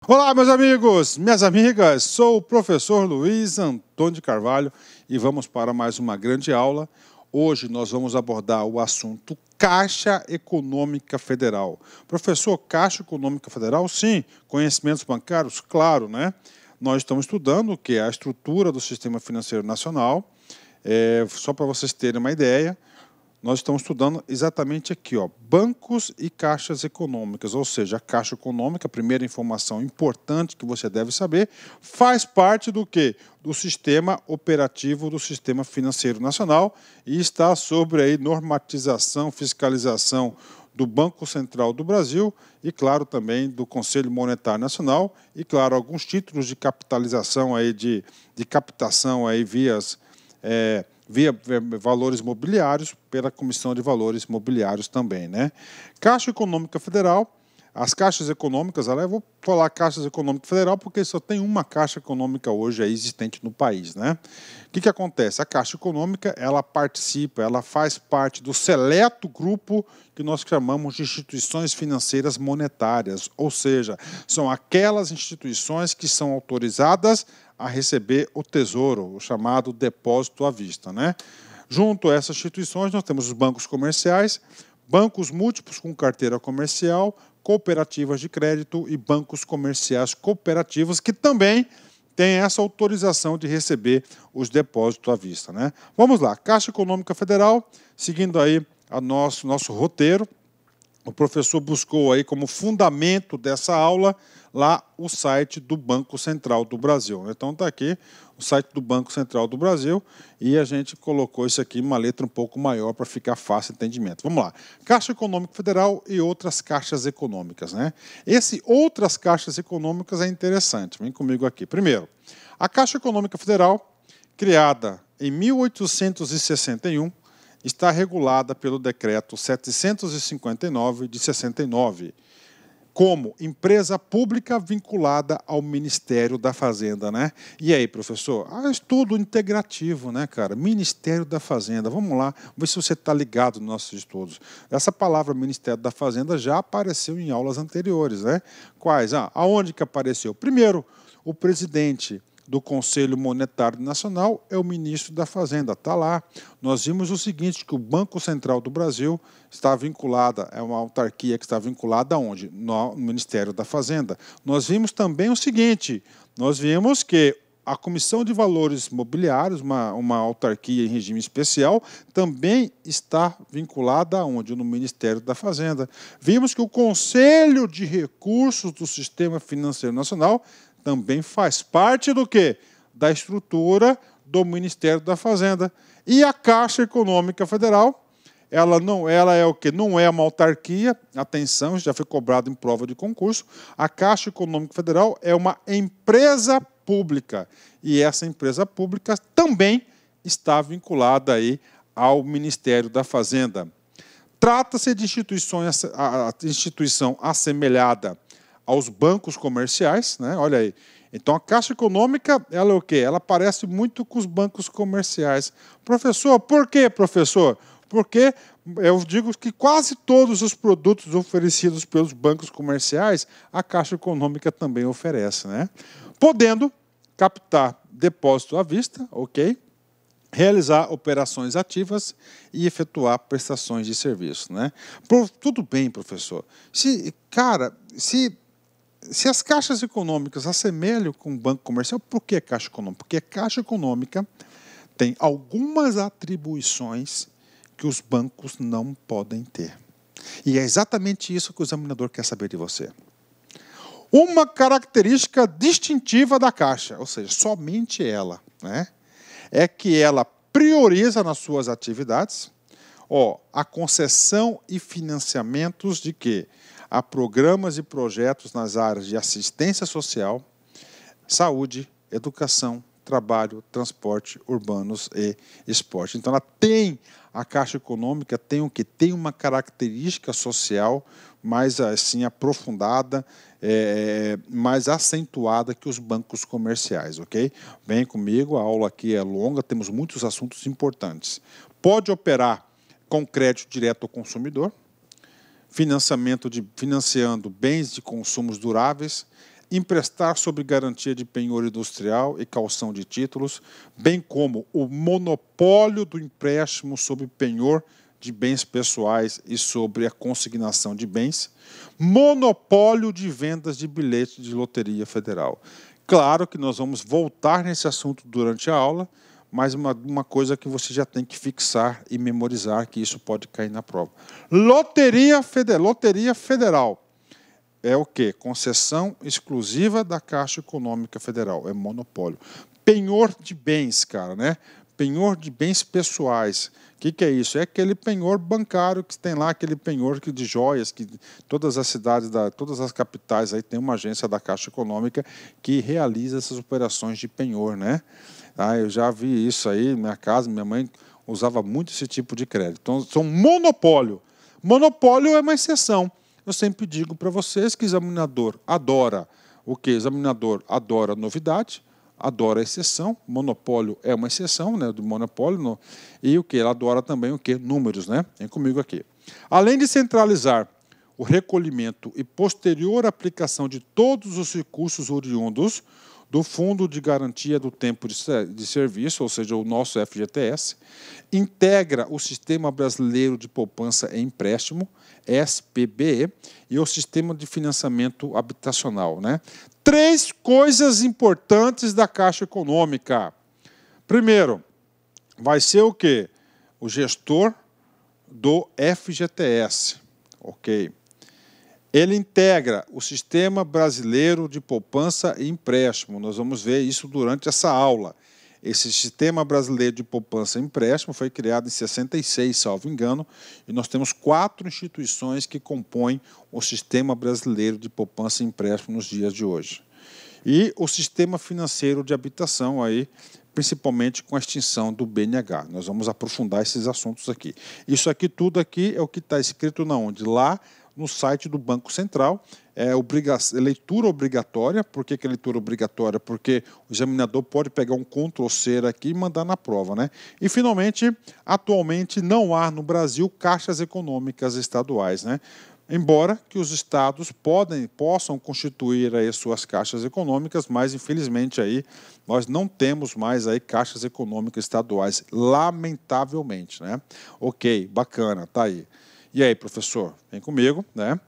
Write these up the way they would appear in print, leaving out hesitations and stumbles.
Olá, meus amigos, minhas amigas, sou o professor Luiz Antônio de Carvalho e vamos para mais uma grande aula. Hoje nós vamos abordar o assunto Caixa Econômica Federal. Professor, Caixa Econômica Federal, sim. Conhecimentos bancários, claro, né? Nós estamos estudando o que é a estrutura do Sistema Financeiro Nacional. Só para vocês terem uma ideia, nós estamos estudando exatamente aqui, ó, bancos e caixas econômicas, ou seja, a Caixa Econômica, a primeira informação importante que você deve saber, faz parte do quê? Do sistema operativo do Sistema Financeiro Nacional e está sobre aí normatização, fiscalização do Banco Central do Brasil e, claro, também do Conselho Monetário Nacional e, claro, alguns títulos de capitalização aí, de captação aí via valores mobiliários, pela Comissão de Valores Mobiliários também, né? Caixa Econômica Federal, as caixas econômicas, eu vou falar Caixa Econômica Federal porque só tem uma Caixa Econômica hoje aí existente no país, né? O que acontece? A Caixa Econômica, ela participa, ela faz parte do seleto grupo que nós chamamos de instituições financeiras monetárias, ou seja, são aquelas instituições que são autorizadas a receber o tesouro, o chamado depósito à vista, né? Junto a essas instituições, nós temos os bancos comerciais, bancos múltiplos com carteira comercial, cooperativas de crédito e bancos comerciais cooperativos, que também têm essa autorização de receber os depósitos à vista, né? Vamos lá, Caixa Econômica Federal, seguindo aí a nosso roteiro, o professor buscou aí como fundamento dessa aula lá o site do Banco Central do Brasil. Então está aqui o site do Banco Central do Brasil e a gente colocou isso aqui em uma letra um pouco maior para ficar fácil o entendimento. Vamos lá. Caixa Econômica Federal e outras caixas econômicas, né? Esse outras caixas econômicas é interessante. Vem comigo aqui. Primeiro, a Caixa Econômica Federal, criada em 1861, está regulada pelo Decreto 759 de 69, como empresa pública vinculada ao Ministério da Fazenda, né? E aí, professor? Estudo integrativo, né, cara? Ministério da Fazenda. Vamos lá, ver se você está ligado nos nossos estudos. Essa palavra Ministério da Fazenda já apareceu em aulas anteriores, né? Quais? Aonde que apareceu? Primeiro, o presidente do Conselho Monetário Nacional é o ministro da Fazenda, está lá. Nós vimos o seguinte, que o Banco Central do Brasil está vinculada, é uma autarquia que está vinculada aonde? No Ministério da Fazenda. Nós vimos também o seguinte, nós vimos que a Comissão de Valores Mobiliários, uma autarquia em regime especial, também está vinculada aonde? No Ministério da Fazenda. Vimos que o Conselho de Recursos do Sistema Financeiro Nacional também faz parte do quê? Da estrutura do Ministério da Fazenda. E a Caixa Econômica Federal, ela é o quê? Não é uma autarquia, atenção, já foi cobrado em prova de concurso. A Caixa Econômica Federal é uma empresa pública. E essa empresa pública também está vinculada aí ao Ministério da Fazenda. Trata-se de instituição assemelhada aos bancos comerciais, né? Olha aí. Então, a Caixa Econômica, ela é o quê? Ela parece muito com os bancos comerciais. Professor, por quê, professor? Porque eu digo que quase todos os produtos oferecidos pelos bancos comerciais, a Caixa Econômica também oferece, né? Podendo captar depósito à vista, ok? Realizar operações ativas e efetuar prestações de serviço, né? Tudo bem, professor. Se as caixas econômicas assemelham com o banco comercial, por que Caixa Econômica? Porque a Caixa Econômica tem algumas atribuições que os bancos não podem ter. E é exatamente isso que o examinador quer saber de você. Uma característica distintiva da Caixa, ou seja, somente ela, né, é que ela prioriza nas suas atividades a concessão e financiamentos de quê? A programas e projetos nas áreas de assistência social, saúde, educação, trabalho, transporte, urbanos e esporte. Então, a Caixa Econômica tem o que? Tem uma característica social mais assim aprofundada, mais acentuada que os bancos comerciais, ok? Vem comigo, a aula aqui é longa, temos muitos assuntos importantes. Pode operar com crédito direto ao consumidor, financiando bens de consumos duráveis, emprestar sob garantia de penhor industrial e caução de títulos, bem como o monopólio do empréstimo sob penhor de bens pessoais e sobre a consignação de bens, monopólio de vendas de bilhetes de loteria federal. Claro que nós vamos voltar nesse assunto durante a aula, mas uma coisa que você já tem que fixar e memorizar, que isso pode cair na prova. Loteria Federal. É o quê? Concessão exclusiva da Caixa Econômica Federal. É monopólio. Penhor de bens, cara, né? Penhor de bens pessoais. O que é isso? É aquele penhor bancário que tem lá, aquele penhor de joias, que todas as cidades, todas as capitais aí tem uma agência da Caixa Econômica que realiza essas operações de penhor, né? Eu já vi isso aí na minha casa, minha mãe usava muito esse tipo de crédito. Então, são monopólio. Monopólio é uma exceção. Eu sempre digo para vocês que examinador adora o quê? Examinador adora novidade, adora exceção. Monopólio é uma exceção, né, do monopólio. E o que? Ela adora também o quê? Números, né? Vem comigo aqui. Além de centralizar o recolhimento e posterior aplicação de todos os recursos oriundos do Fundo de Garantia do Tempo de Serviço, ou seja, o nosso FGTS, integra o Sistema Brasileiro de Poupança e Empréstimo, SPBE, e o Sistema de Financiamento Habitacional, né? 3 coisas importantes da Caixa Econômica. Primeiro, vai ser o quê? O gestor do FGTS, ok? Ele integra o Sistema Brasileiro de Poupança e Empréstimo. Nós vamos ver isso durante essa aula. Esse Sistema Brasileiro de Poupança e Empréstimo foi criado em 66, salvo engano, e nós temos 4 instituições que compõem o Sistema Brasileiro de Poupança e Empréstimo nos dias de hoje. E o Sistema Financeiro de Habitação, aí, principalmente com a extinção do BNH. Nós vamos aprofundar esses assuntos aqui. Isso aqui, tudo aqui é o que está escrito na onde? Lá no site do Banco Central, leitura obrigatória. Por que é leitura obrigatória? Porque o examinador pode pegar um Ctrl+C aqui e mandar na prova, né? E, finalmente, atualmente não há no Brasil caixas econômicas estaduais, né? Embora que os estados possam constituir aí suas caixas econômicas, mas, infelizmente, aí, nós não temos mais aí caixas econômicas estaduais, lamentavelmente, né? Ok, bacana, tá aí. E aí, professor, vem comigo, né?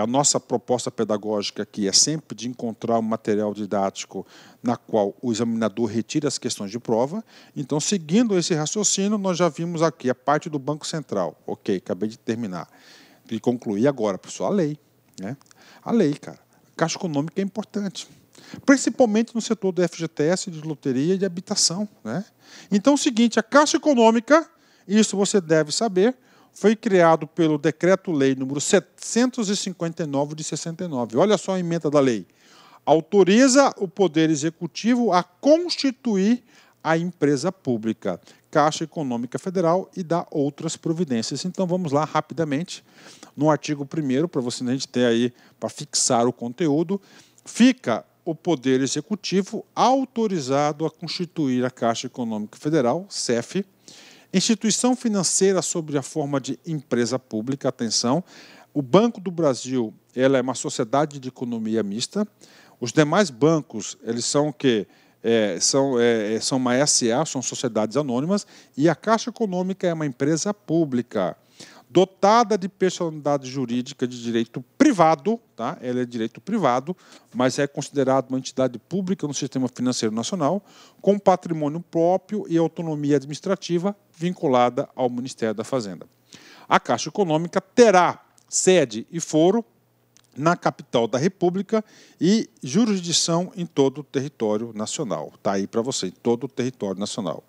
A nossa proposta pedagógica aqui é sempre de encontrar um material didático na qual o examinador retira as questões de prova. Então, seguindo esse raciocínio, nós já vimos aqui a parte do Banco Central. Ok, acabei de terminar. E concluir agora, professor, a lei, né? A lei, cara. A Caixa Econômica é importante, principalmente no setor do FGTS, de loteria e de habitação, né? Então, é o seguinte, a Caixa Econômica, isso você deve saber, foi criado pelo Decreto-Lei número 759 de 69. Olha só a emenda da lei. Autoriza o Poder Executivo a constituir a empresa pública, Caixa Econômica Federal, e dá outras providências. Então, vamos lá rapidamente. No artigo 1º, para a gente ter aí, para fixar o conteúdo, fica o Poder Executivo autorizado a constituir a Caixa Econômica Federal, CEF, instituição financeira sob a forma de empresa pública. Atenção, o Banco do Brasil, ela é uma sociedade de economia mista. Os demais bancos, eles são o quê? São uma SA, são sociedades anônimas, e a Caixa Econômica é uma empresa pública, dotada de personalidade jurídica de direito privado, tá? Ela é de direito privado, mas é considerada uma entidade pública no sistema financeiro nacional, com patrimônio próprio e autonomia administrativa vinculada ao Ministério da Fazenda. A Caixa Econômica terá sede e foro na capital da República e jurisdição em todo o território nacional. Está aí para você, em todo o território nacional.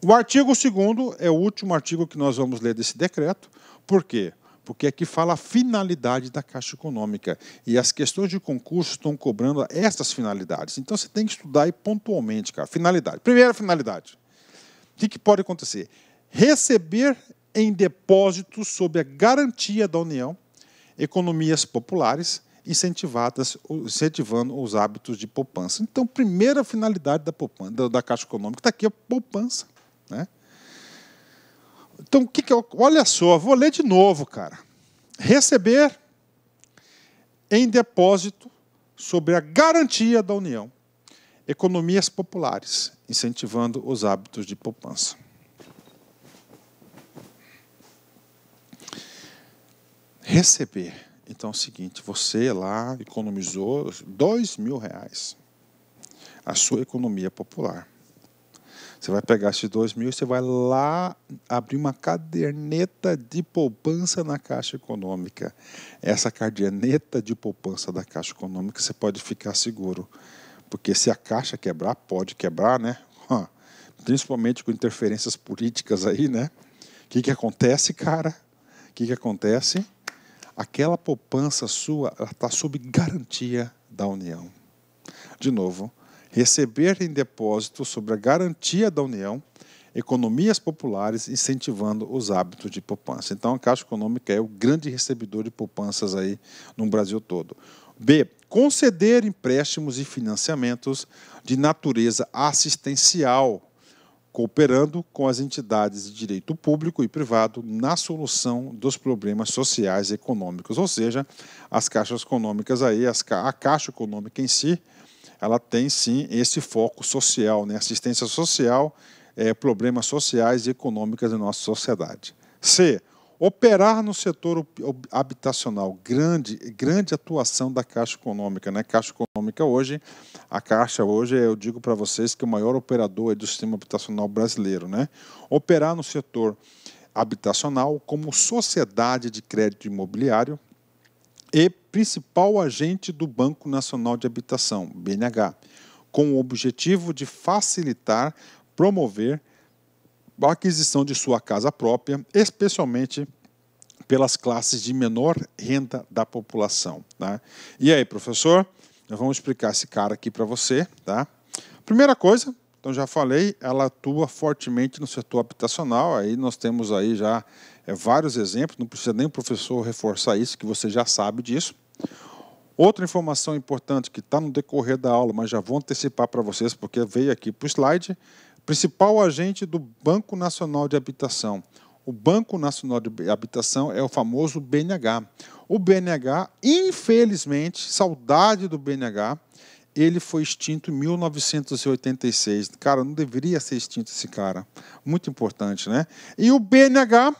O artigo 2º é o último artigo que nós vamos ler desse decreto. Por quê? Porque aqui fala a finalidade da Caixa Econômica. E as questões de concurso estão cobrando essas finalidades. Então, você tem que estudar aí pontualmente, cara. Finalidade. Primeira finalidade. O que pode acontecer? Receber em depósito sob a garantia da União economias populares incentivando os hábitos de poupança. Então, primeira finalidade da Caixa Econômica está aqui, a poupança, né? Então, olha só, vou ler de novo, cara. Receber em depósito sobre a garantia da União, economias populares, incentivando os hábitos de poupança. Receber. Então é o seguinte, você lá economizou R$2.000, a sua economia popular. Você vai pegar esses 2.000 e você vai lá abrir uma caderneta de poupança na Caixa Econômica. Essa caderneta de poupança da Caixa Econômica você pode ficar seguro. Porque se a Caixa quebrar, pode quebrar, né? Principalmente com interferências políticas aí, né? O que acontece, cara? O que acontece? Aquela poupança sua está sob garantia da União. De novo, receber em depósito sobre a garantia da União, economias populares incentivando os hábitos de poupança. Então, a Caixa Econômica é o grande recebedor de poupanças aí no Brasil todo. B. Conceder empréstimos e financiamentos de natureza assistencial, cooperando com as entidades de direito público e privado na solução dos problemas sociais e econômicos. Ou seja, as caixas econômicas aí, a Caixa Econômica em si, ela tem sim esse foco social, né? Assistência social, problemas sociais e econômicos da nossa sociedade. C. Operar no setor habitacional, grande atuação da Caixa Econômica, né? Caixa Econômica hoje, a Caixa hoje, eu digo para vocês que é o maior operador do sistema habitacional brasileiro, né? Operar no setor habitacional como sociedade de crédito imobiliário e principal agente do Banco Nacional de Habitação, BNH, com o objetivo de facilitar, promover a aquisição de sua casa própria, especialmente pelas classes de menor renda da população. Tá? E aí, professor, nós vamos explicar esse cara aqui para você. Tá? Primeira coisa, então já falei, ela atua fortemente no setor habitacional, aí nós temos aí já vários exemplos, não precisa nem o professor reforçar isso, que você já sabe disso. Outra informação importante que está no decorrer da aula, mas já vou antecipar para vocês, porque veio aqui para o slide, principal agente do Banco Nacional de Habitação. O Banco Nacional de Habitação é o famoso BNH. O BNH, infelizmente, saudade do BNH, ele foi extinto em 1986. Cara, não deveria ser extinto esse cara. Muito importante, né? E o BNH,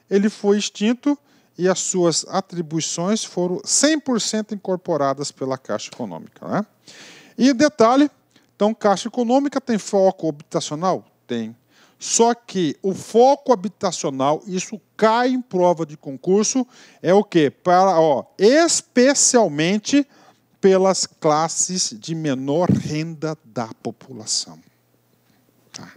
ele foi extinto e as suas atribuições foram 100% incorporadas pela Caixa Econômica, né? E detalhe, então, Caixa Econômica tem foco habitacional? Tem. Só que o foco habitacional, isso cai em prova de concurso, é o quê? Especialmente pelas classes de menor renda da população. Tá.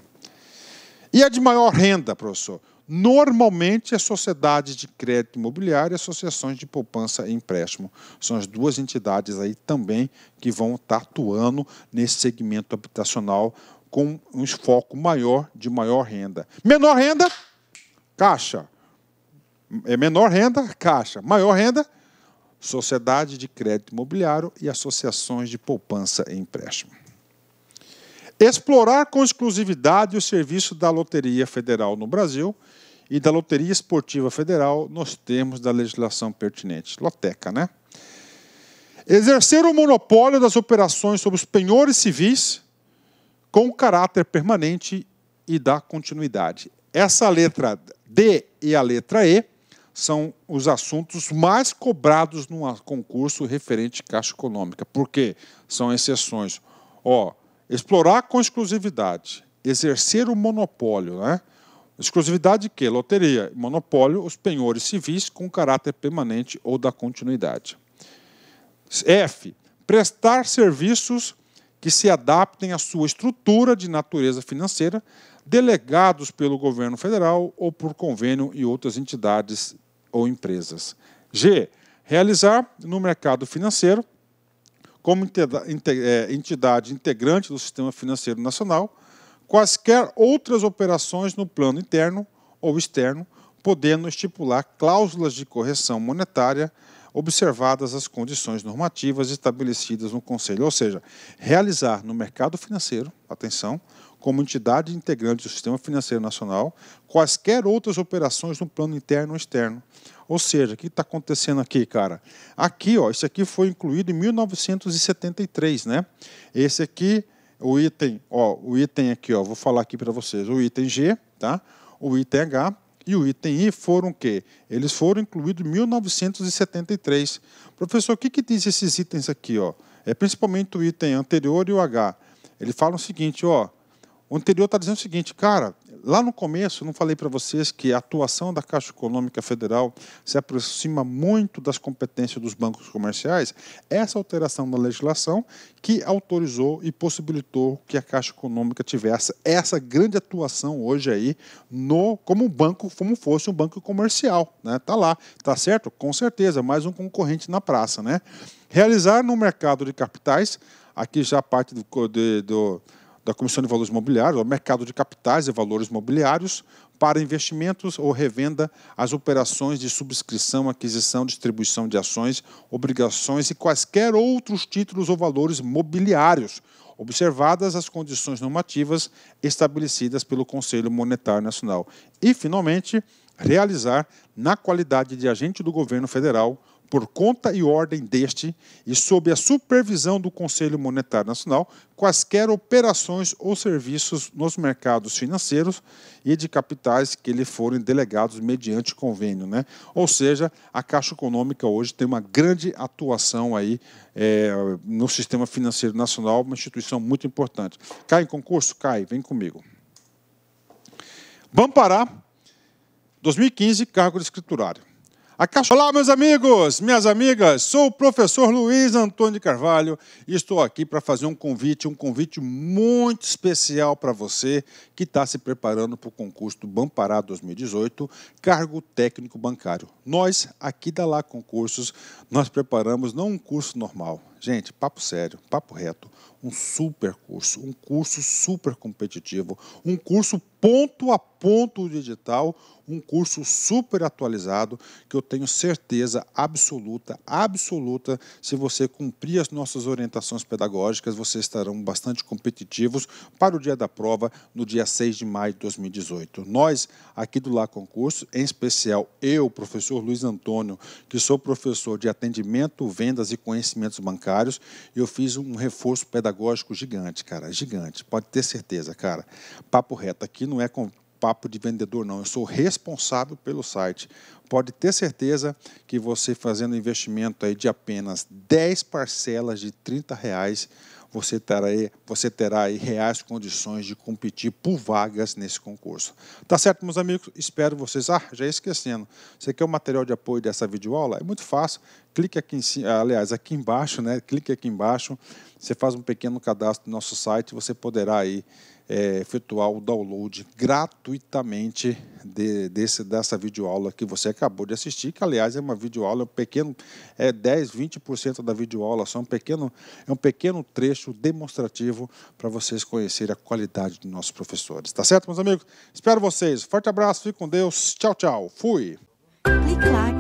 E a de maior renda, professor? Normalmente, as sociedades de crédito imobiliário e associações de poupança e empréstimo. São as duas entidades aí também que vão estar atuando nesse segmento habitacional com um foco maior de maior renda. Menor renda, Caixa. Menor renda, Caixa. Maior renda, sociedade de crédito imobiliário e associações de poupança e empréstimo. Explorar com exclusividade o serviço da Loteria Federal no Brasil e da Loteria Esportiva Federal nos termos da legislação pertinente. Loteca, né? Exercer o monopólio das operações sobre os penhores civis com caráter permanente e da continuidade. Essa letra D e a letra E são os assuntos mais cobrados num concurso referente à Caixa Econômica. Por quê? São exceções. Explorar com exclusividade, exercer o monopólio, né? Exclusividade de quê? Loteria. Monopólio, os penhores civis com caráter permanente ou da continuidade. F. Prestar serviços que se adaptem à sua estrutura de natureza financeira, delegados pelo governo federal ou por convênio e outras entidades ou empresas. G. Realizar no mercado financeiro, como entidade integrante do sistema financeiro nacional, quaisquer outras operações no plano interno ou externo, podendo estipular cláusulas de correção monetária, observadas as condições normativas estabelecidas no Conselho. Ou seja, realizar no mercado financeiro, atenção, como entidade integrante do sistema financeiro nacional, quaisquer outras operações no plano interno ou externo, Ou seja, o que está acontecendo aqui, cara? Aqui, ó, isso aqui foi incluído em 1973, né? Esse aqui, o item aqui, ó, vou falar aqui para vocês, o item G, tá? O item H e o item I foram o quê? Eles foram incluídos em 1973. Professor, o que diz esses itens aqui, ó? É principalmente o item anterior e o H. Ele fala o seguinte, ó, o anterior está dizendo o seguinte, cara, lá no começo eu não falei para vocês que a atuação da Caixa Econômica Federal se aproxima muito das competências dos bancos comerciais? Essa alteração da legislação que autorizou e possibilitou que a Caixa Econômica tivesse essa grande atuação hoje aí como um banco, como fosse um banco comercial, né? Tá lá, tá certo? Com certeza, mais um concorrente na praça, né? Realizar no mercado de capitais, aqui já parte da Comissão de Valores Imobiliários, o mercado de capitais e valores imobiliários, para investimentos ou revenda, as operações de subscrição, aquisição, distribuição de ações, obrigações e quaisquer outros títulos ou valores mobiliários, observadas as condições normativas estabelecidas pelo Conselho Monetário Nacional. E, finalmente, realizar, na qualidade de agente do governo federal, por conta e ordem deste e sob a supervisão do Conselho Monetário Nacional, quaisquer operações ou serviços nos mercados financeiros e de capitais que lhe forem delegados mediante convênio, né? Ou seja, a Caixa Econômica hoje tem uma grande atuação aí no sistema financeiro nacional, uma instituição muito importante. Cai em concurso? Cai, vem comigo. Bampará, 2015, cargo de escriturário. Olá, meus amigos, minhas amigas, sou o professor Luiz Antônio de Carvalho e estou aqui para fazer um convite muito especial para você que está se preparando para o concurso do Bampará 2018, cargo técnico bancário. Nós, aqui da Lá Concursos, nós preparamos não um curso normal, gente, papo sério, papo reto, um curso super competitivo, um curso ponto a ponto digital, um curso super atualizado, que eu tenho certeza absoluta, se você cumprir as nossas orientações pedagógicas, vocês estarão bastante competitivos para o dia da prova, no dia 6 de maio de 2018. Nós, aqui do Lá Concurso, em especial eu, professor Luiz Antônio, que sou professor de atendimento, vendas e conhecimentos bancários, eu fiz um reforço pedagógico gigante, cara, gigante, pode ter certeza, cara. Papo reto, aqui não é com papo de vendedor, não. Eu sou responsável pelo site. Pode ter certeza que você fazendo investimento aí de apenas 10 parcelas de R$30, você terá aí reais condições de competir por vagas nesse concurso. Tá certo, meus amigos? Espero vocês. Já ia esquecendo. Você quer o material de apoio dessa videoaula? É muito fácil. Clique aqui em cima, aliás, aqui embaixo, né? Clique aqui embaixo. Você faz um pequeno cadastro no nosso site. Você poderá aí efetuar o download gratuitamente dessa videoaula que você acabou de assistir, que aliás é uma videoaula pequeno, 10, 20% da videoaula, só é um pequeno trecho demonstrativo para vocês conhecerem a qualidade dos nossos professores. Tá certo, meus amigos? Espero vocês. Forte abraço, fique com Deus. Tchau, tchau. Fui! Clique lá